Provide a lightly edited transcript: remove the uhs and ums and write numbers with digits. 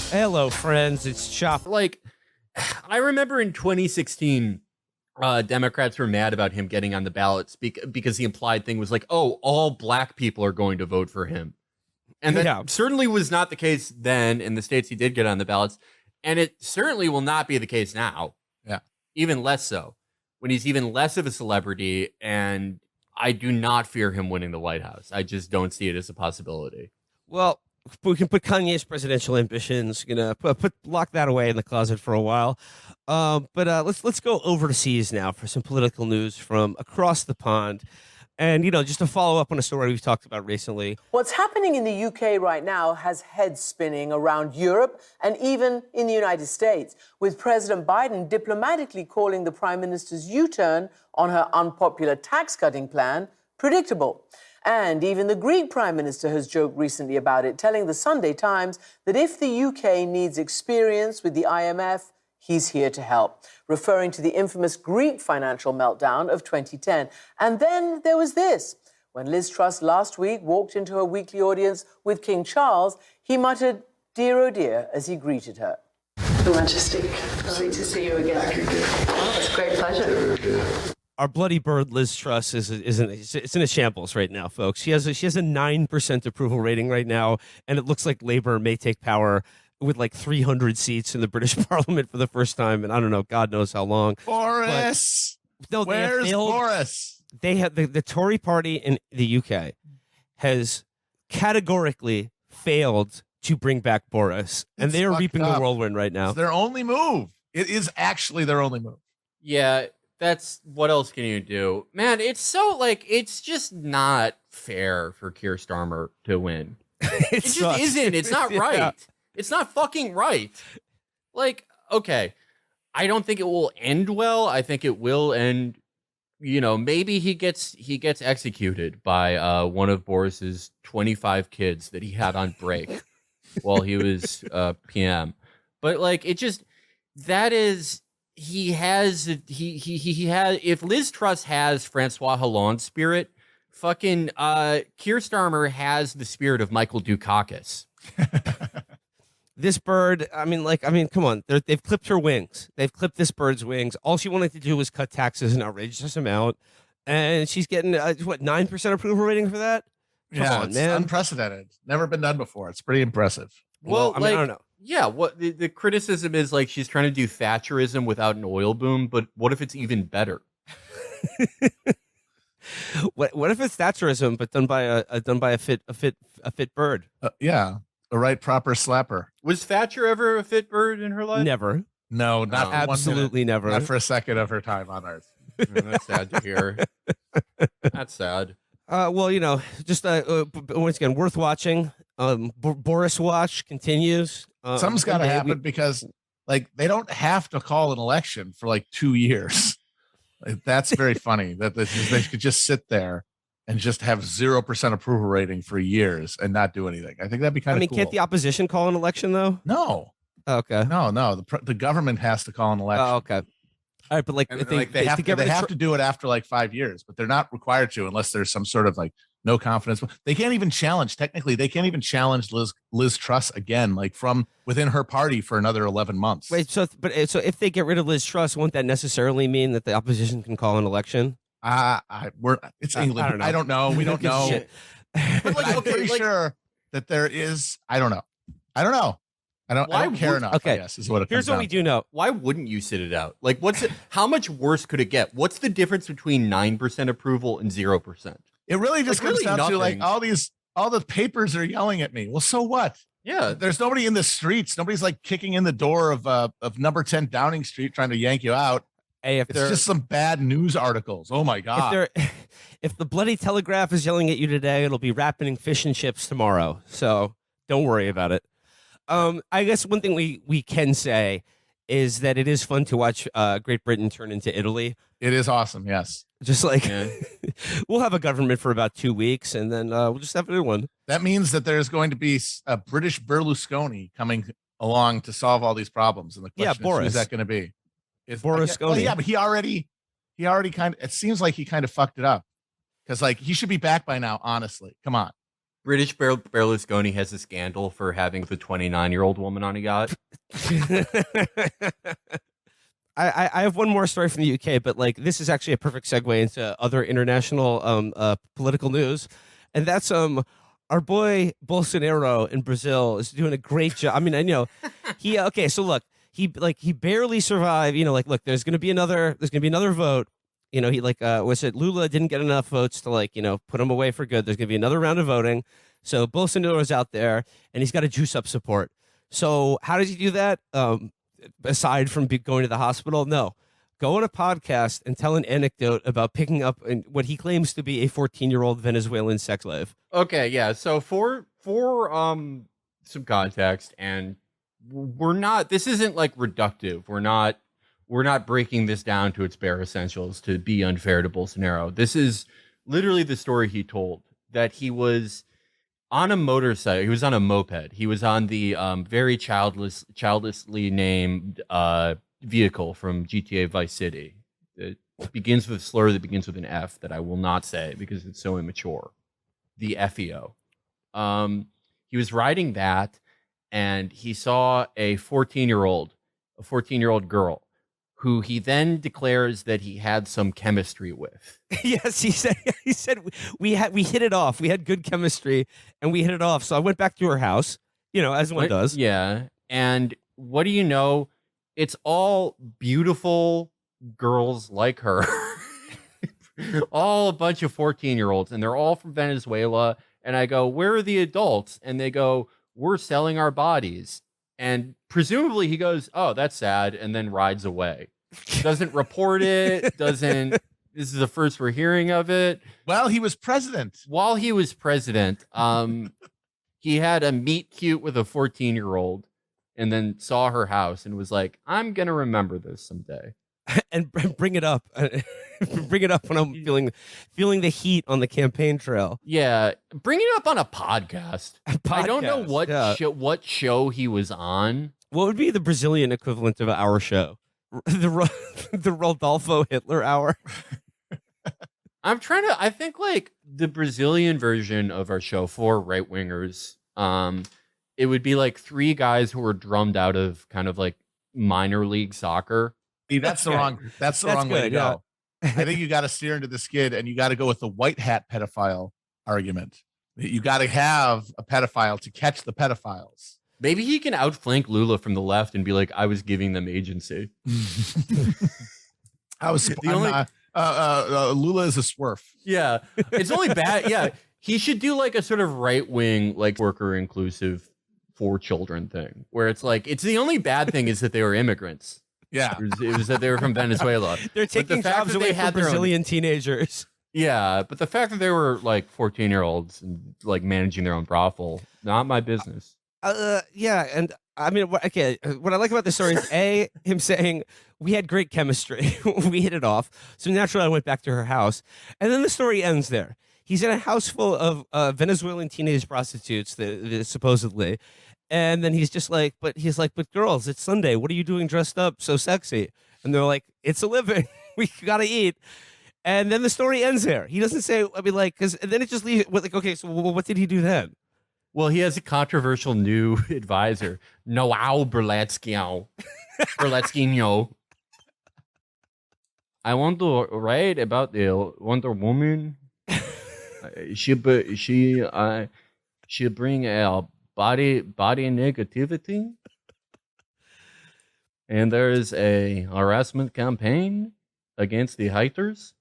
Hello, friends. It's Chapo. Like, I remember in 2016, Democrats were mad about him getting on the ballots because the implied thing was like, oh, all black people are going to vote for him. And that certainly was not the case then in the states he did get on the ballots. And it certainly will not be the case now. Yeah. Even less so when he's even less of a celebrity. And I do not fear him winning the White House. I just don't see it as a possibility. Well, we can put Kanye's presidential ambitions, lock that away in the closet for a while. But let's go overseas now for some political news from across the pond. And, just to follow up on a story we've talked about recently. What's happening in the UK right now has heads spinning around Europe and even in the United States, with President Biden diplomatically calling the Prime Minister's U-turn on her unpopular tax-cutting plan predictable. And even the Greek Prime Minister has joked recently about it, telling the Sunday Times that if the UK needs experience with the IMF, he's here to help, referring to the infamous Greek financial meltdown of 2010. And then there was this. When Liz Truss last week walked into her weekly audience with King Charles, he muttered, "Dear, oh dear," as he greeted her. Your Majesty, lovely to see you again. Oh, it's a great pleasure. Our bloody bird, Liz Truss, is in a shambles right now, folks. She has a 9% approval rating right now, and it looks like Labour may take power with like 300 seats in the British Parliament for the first time, and I don't know, God knows how long. Boris, where's Boris? They have the Tory party in the UK has categorically failed to bring back Boris, and they are reaping the whirlwind right now. It's their only move. It is actually their only move. Yeah. That's what else can you do, man? It's so it's just not fair for Keir Starmer to win. It just isn't. It's not right. Yeah. It's not fucking right. Okay, I don't think it will end well. I think it will end. Maybe he gets executed by one of Boris's 25 kids that he had on break while he was PM. But that is. He has if Liz Truss has Francois Hollande's spirit, fucking Keir Starmer has the spirit of Michael Dukakis. This bird, come on. They've clipped her wings. They've clipped this bird's wings. All she wanted to do was cut taxes an outrageous amount, and she's getting 9% approval rating for that? Come on, man. Unprecedented. Never been done before. It's pretty impressive. Well, I don't know. Yeah, what the criticism is she's trying to do Thatcherism without an oil boom, but what if it's even better? What if it's Thatcherism but done by a fit bird? Yeah, a right proper slapper. Was Thatcher ever a fit bird in her life? Never. No, not absolutely never. Not for a second of her time on Earth. That's sad to hear. That's sad. Well, just once again, worth watching. Boris Watch continues. Something's got to happen because, they don't have to call an election for 2 years. That's very funny that they could just sit there and just have 0% approval rating for years and not do anything. I think that'd be kind of cool. Can't the opposition call an election though? No. Okay. No. The government has to call an election. Oh, okay. All right, but they have to do it after 5 years, but they're not required to unless there's some sort of no confidence. They can't even challenge. Technically, they can't even challenge Liz Truss again, from within her party for another 11 months. Wait, so if they get rid of Liz Truss, won't that necessarily mean that the opposition can call an election? It's England. I don't know. We don't know. But I'm pretty sure that there is. I don't know. I don't care enough. Okay, I guess, is what it here's comes what we do know. Why wouldn't you sit it out? What's it? How much worse could it get? What's the difference between 9% approval and 0%? It really just comes down to all the papers are yelling at me. Well, so what? Yeah, there's nobody in the streets. Nobody's kicking in the door of number 10 Downing Street trying to yank you out. Hey, it's just some bad news articles. Oh my God! If the bloody Telegraph is yelling at you today, it'll be wrapping fish and chips tomorrow. So don't worry about it. I guess one thing we can say is that it is fun to watch Great Britain turn into Italy. It is awesome, yes. Just we'll have a government for about 2 weeks, and then we'll just have a new one. That means that there's going to be a British Berlusconi coming along to solve all these problems. And the question is, who's that going to be? Berlusconi. Yeah, but he already kind of, it seems like he kind of fucked it up. Because he should be back by now, honestly. Come on. British Berlusconi has a scandal for having the 29-year-old woman on a yacht. I have one more story from the UK, but like this is actually a perfect segue into other international political news, and that's our boy Bolsonaro in Brazil is doing a great job. I mean, I know he okay. So look, he barely survived. You know, like look, there's gonna be another vote. You know, he like was it Lula didn't get enough votes to like put him away for good. There's gonna be another round of voting. So Bolsonaro's out there and he's got to juice up support. So how does he do that? Aside from going to the hospital, no, go on a podcast and tell an anecdote about picking up what he claims to be a 14-year-old Venezuelan sex slave. Okay, yeah. So for some context, and we're not. This isn't like reductive. We're not breaking this down to its bare essentials to be unfair to Bolsonaro. This is literally the story he told, that he was on a motorcycle. He was on a moped. He was on the very childlessly named vehicle from GTA Vice City. It begins with a slur that begins with an F that I will not say because it's so immature. The FEO. He was riding that, and he saw a 14-year-old girl, who he then declares that he had some chemistry with. Yes, he said we hit it off. We had good chemistry and we hit it off. So I went back to her house, as one does. Yeah. And what do you know? It's all beautiful girls like her. All a bunch of 14-year-olds, and they're all from Venezuela. And I go, "Where are the adults?" And they go, "We're selling our bodies." And presumably he goes, "Oh, that's sad," and then rides away. Doesn't report it, doesn't. This is the first we're hearing of it. Well, he was president. While he was president, he had a meet cute with a 14-year-old and then saw her house and was like, "I'm going to remember this someday." And bring it up. Bring it up when I'm feeling the heat on the campaign trail. Yeah, bring it up on a podcast. I don't know what show he was on. What would be the Brazilian equivalent of our show? The Rodolfo Hitler hour. I think like the Brazilian version of our show for right wingers, it would be like three guys who were drummed out of kind of like minor league soccer. See, that's the wrong way to go. I think you got to steer into the skid, and you got to go with the white hat pedophile argument. You got to have a pedophile to catch the pedophiles. Maybe he can outflank Lula from the left and be like, "I was giving them agency." Lula is a swerf. Yeah, it's only bad. Yeah, he should do like a sort of right wing, like worker inclusive for children thing, where it's like the only bad thing is that they were immigrants. Yeah, it was that they were from Venezuela. They're taking jobs away from Brazilian teenagers. Yeah, but the fact that they were like 14-year-olds and like managing their own brothel, not my business. Yeah, and I mean, okay, what I like about the story is him saying we had great chemistry, we hit it off. So naturally, I went back to her house, and then the story ends there. He's in a house full of Venezuelan teenage prostitutes, supposedly. And then he's like, but girls, it's Sunday. What are you doing dressed up so sexy? And they're like, it's a living. We got to eat. And then the story ends there. He doesn't say, I mean, like, because then it just leaves like, okay, so what did he do then? Well, he has a controversial new advisor, Noel Berlatsky. I want to write about the Wonder Woman. She bring a body negativity, and there is a harassment campaign against the haters.